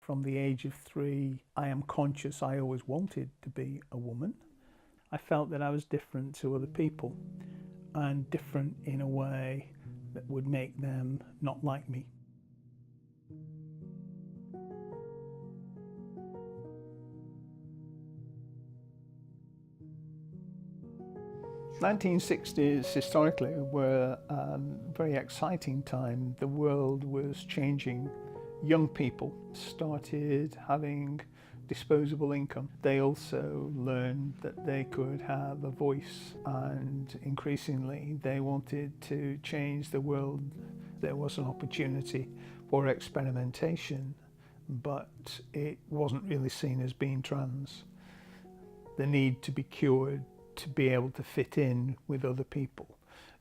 From the age of 3, I am conscious I always wanted to be a woman. I felt that I was different to other people and different in a way that would make them not like me. The 1960s historically were a very exciting time. The world was changing. Young people started having disposable income. They also learned that they could have a voice, and increasingly they wanted to change the world. There was an opportunity for experimentation, but it wasn't really seen as being trans. The need to be cured, to be able to fit in with other people.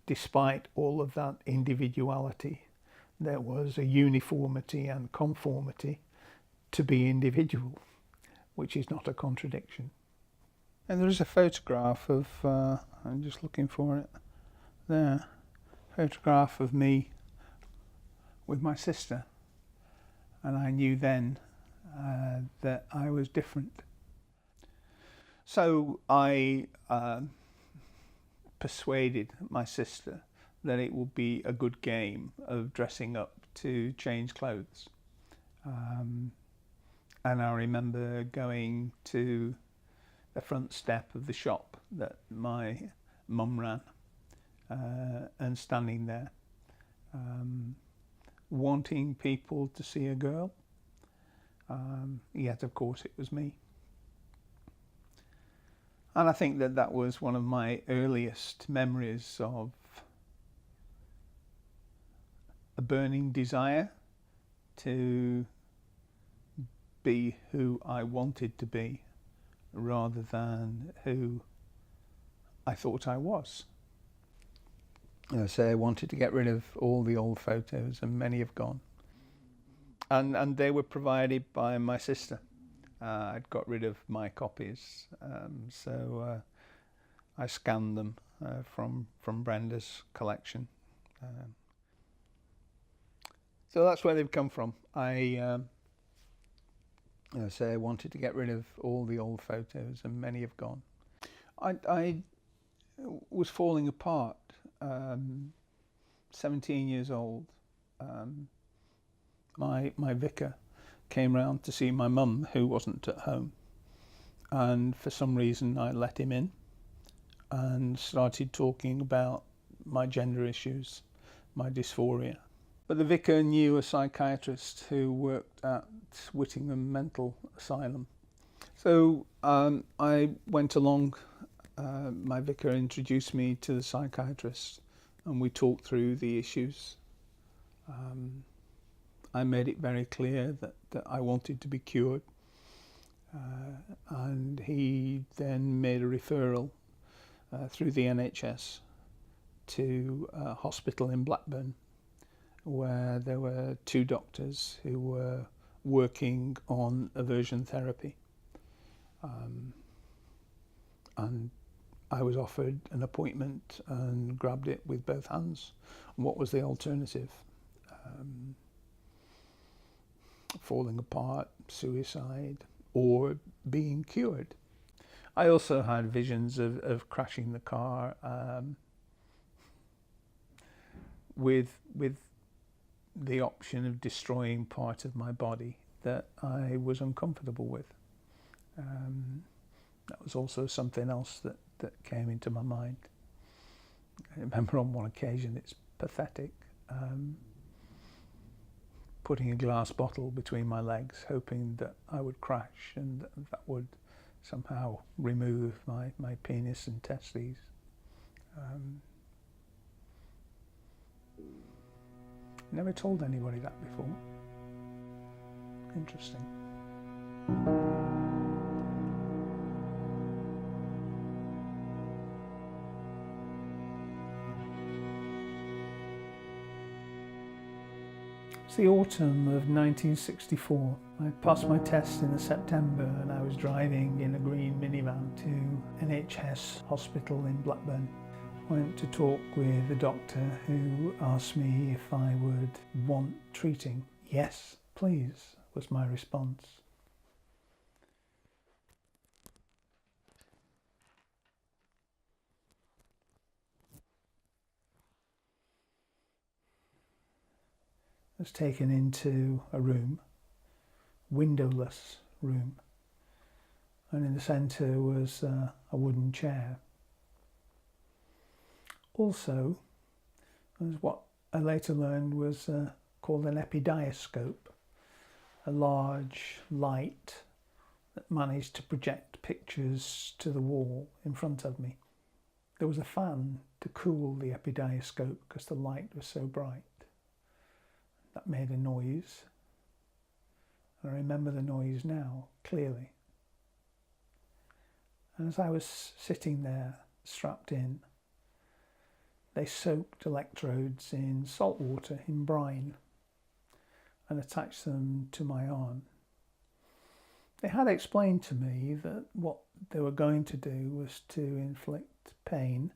Despite all of that individuality, there was a uniformity and conformity to be individual, which is not a contradiction. And there is a photograph of, I'm just looking for it there, photograph of me with my sister, and I knew then that I was different. So I persuaded my sister that it would be a good game of dressing up to change clothes. And I remember going to the front step of the shop that my mum ran and standing there, wanting people to see a girl, yet of course it was me. And I think that that was one of my earliest memories of a burning desire to be who I wanted to be rather than who I thought I was. I say I wanted to get rid of all the old photos, and many have gone. And they were provided by my sister. I'd got rid of my copies, so I scanned them from Brenda's collection. So that's where they've come from. I say I wanted to get rid of all the old photos, and many have gone. I was falling apart, 17 years old. My vicar came round to see my mum, who wasn't at home, and for some reason I let him in and started talking about my gender issues, my dysphoria. But the vicar knew a psychiatrist who worked at Whittingham Mental Asylum. So I went along, my vicar introduced me to the psychiatrist, and we talked through the issues. I made it very clear that I wanted to be cured, and he then made a referral through the NHS to a hospital in Blackburn, where there were 2 doctors who were working on aversion therapy, and I was offered an appointment and grabbed it with both hands. What was the alternative? Falling apart, suicide, or being cured. I also had visions of crashing the car with the option of destroying part of my body that I was uncomfortable with. That was also something else that came into my mind. I remember on one occasion, it's pathetic, putting a glass bottle between my legs, hoping that I would crash and that would somehow remove my penis and testes. Never told anybody that before. Interesting. It's the autumn of 1964. I passed my test in September and I was driving in a green minivan to NHS hospital in Blackburn. Went to talk with a doctor who asked me if I would want treating. Yes, please. was my response. I was taken into a room, windowless room, and in the centre was a wooden chair. Also, was what I later learned was called an epidiascope, a large light that managed to project pictures to the wall in front of me. There was a fan to cool the epidiascope because the light was so bright. That made a noise. I remember the noise now, clearly. And as I was sitting there, strapped in, they soaked electrodes in salt water, in brine, and attached them to my arm. They had explained to me that what they were going to do was to inflict pain,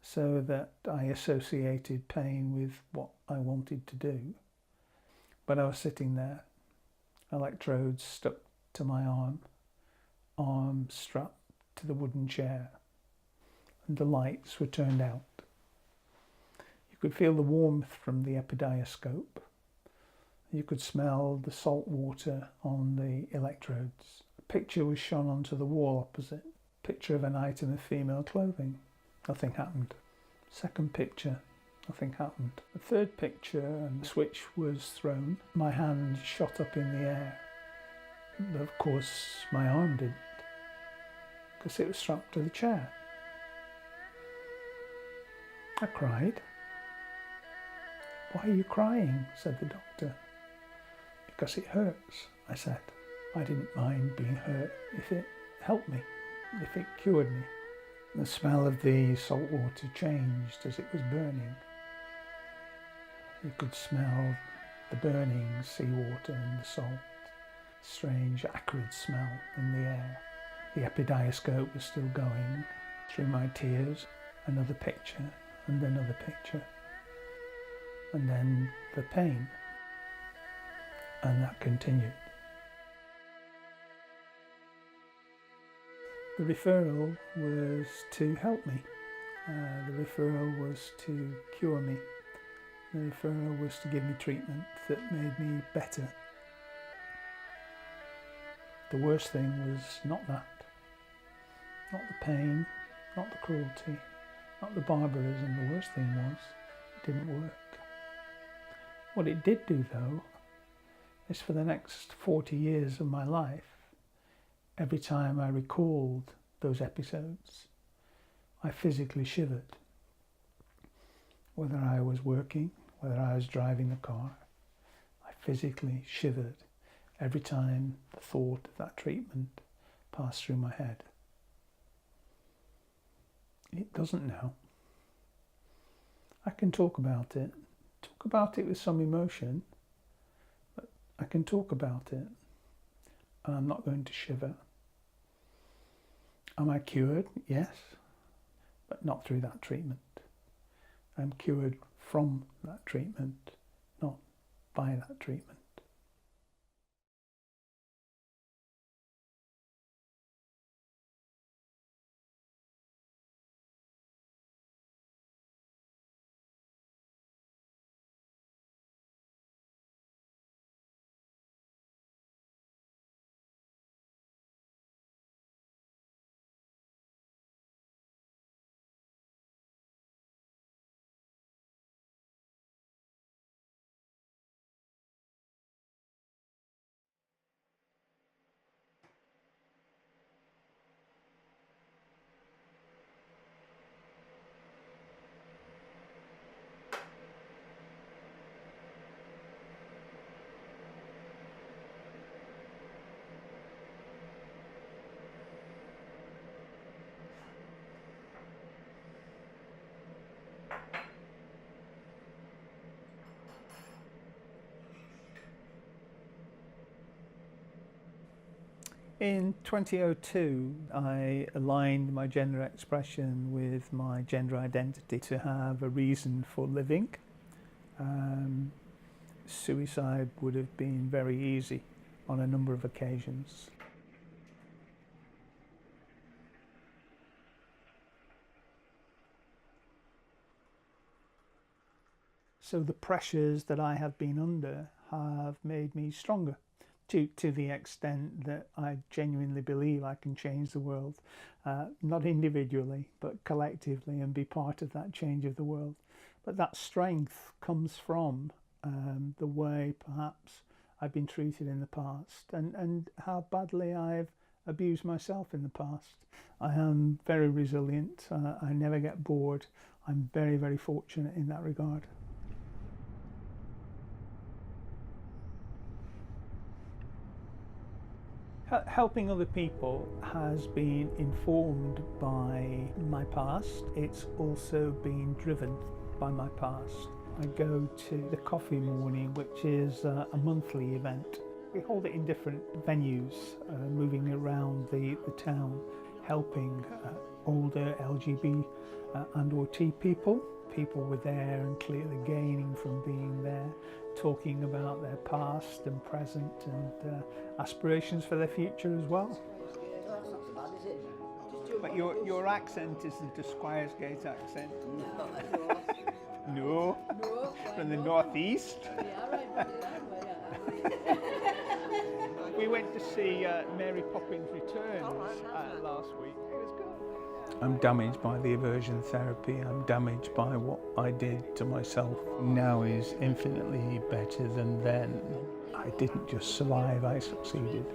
so that I associated pain with what I wanted to do. But I was sitting there, electrodes stuck to my arm strapped to the wooden chair, and the lights were turned out. You could feel the warmth from the epidiascope. You could smell the salt water on the electrodes. A picture was shone onto the wall opposite, a picture of an item of female clothing. Nothing happened. Second picture, nothing happened. The third picture, and the switch was thrown. My hand shot up in the air. But of course, my arm didn't, because it was strapped to the chair. I cried. "Why are you crying?" said the doctor. "Because it hurts," I said. I didn't mind being hurt if it helped me, if it cured me. The smell of the salt water changed as it was burning. You could smell the burning seawater and the salt, strange acrid smell in the air. The epidiascope was still going. Through my tears, another picture and another picture. And then the pain. And that continued. The referral was to help me. The referral was to cure me. The referral was to give me treatment that made me better. The worst thing was not that. Not the pain, not the cruelty, not the barbarism. The worst thing was, it didn't work. What it did do, though, is for the next 40 years of my life, every time I recalled those episodes, I physically shivered. Whether I was working, whether I was driving the car, I physically shivered every time the thought of that treatment passed through my head. It doesn't now. I can talk about it with some emotion, but I can talk about it, and I'm not going to shiver. Am I cured? Yes, but not through that treatment. I'm cured from that treatment, not by that treatment. In 2002, I aligned my gender expression with my gender identity to have a reason for living. Suicide would have been very easy on a number of occasions. So the pressures that I have been under have made me stronger, to the extent that I genuinely believe I can change the world, not individually, but collectively, and be part of that change of the world. But that strength comes from the way perhaps I've been treated in the past, and how badly I've abused myself in the past. I am very resilient. I never get bored. I'm very, very fortunate in that regard. Helping other people has been informed by my past. It's also been driven by my past. I go to the coffee morning, which is a monthly event. We hold it in different venues, moving around the town, helping older LGBT and or T people. People were there and clearly gaining from being there, talking about their past and present and aspirations for their future as well. But your accent isn't a Squiresgate accent. No. From the northeast. We went to see Mary Poppins Returns last week. It was good. I'm damaged by the aversion therapy. I'm damaged by what I did to myself. Now is infinitely better than then. I didn't just survive, I succeeded.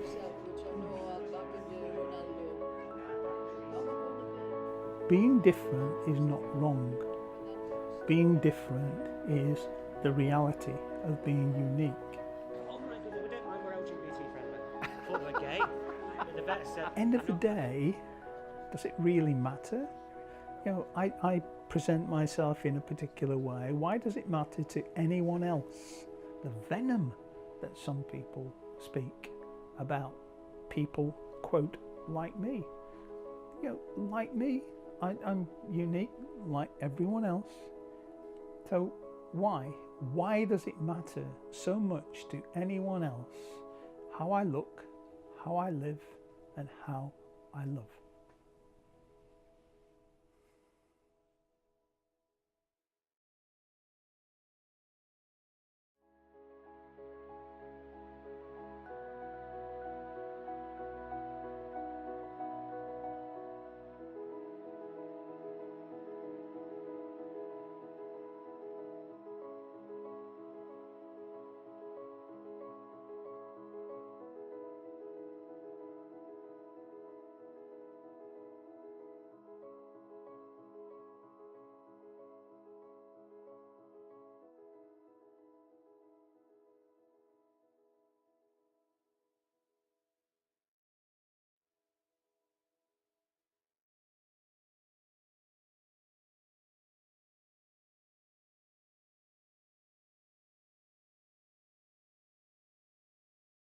Being different is not wrong. Being different is the reality of being unique. End of the day, does it really matter? You know, I present myself in a particular way. Why does it matter to anyone else? The venom that some people speak about people, quote, like me. You know, like me, I'm unique like everyone else. So why? Why does it matter so much to anyone else how I look, how I live, and how I love?